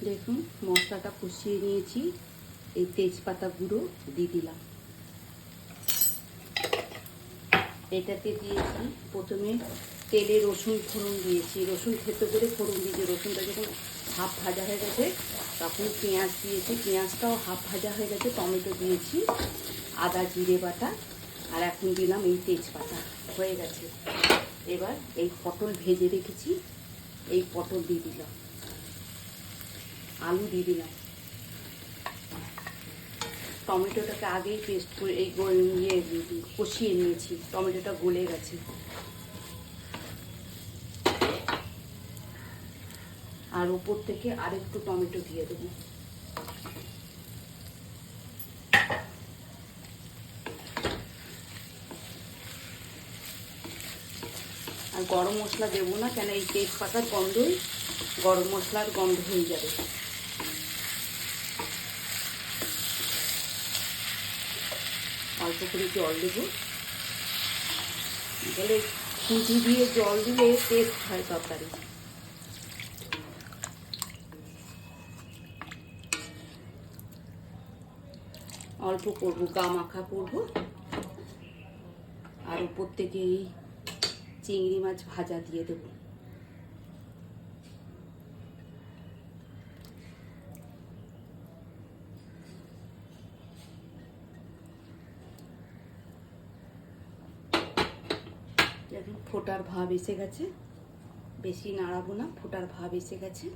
দেখুন মশলাটা কষিয়ে নিয়েছি, এই তেজপাতা গুঁড়ো দিয়ে দিলাম। এটাতে দিয়েছি প্রথমে তেলে রসুন ফোড়ন দিয়েছি, রসুন থেতো করে ফোড়ন দিয়েছি। রসুনটা যখন হাফ ভাজা হয়ে গেছে তখন পেঁয়াজ দিয়েছি, পেঁয়াজটাও হাফ ভাজা হয়ে গেছে, টমেটো দিয়েছি, আদা জিরে বাটা, আর এখন দিলাম এই তেজপাতা। হয়ে গেছে। এবার এই পটল ভেজে রেখেছি, এই পটল দিয়ে দিলাম, আলু দিয়ে দিলাম। টমেটোটাকে আগেই পেস্ট করে এই কষিয়ে নিয়েছি, টমেটোটা গলে গেছে। আর উপর থেকে আরেকটু টমেটো দিয়ে দেবো। আর গরম মশলা দেবো না, কেন এই তেজপাতার গন্ধই গরম মশলার গন্ধ হয়ে যাবে। অল্প করে জল দেবো, তাহলে সুজি দিয়ে জল দিলে টেস্ট হয় তরকারি। অল্প করবো, গা মাখা করবো। আর উপর থেকে এই চিংড়ি মাছ ভাজা দিয়ে দেবো। ফোটার ভাব এসে গেছে, বেশি নাড়াবো না, ফোটার ভাব এসে গেছে।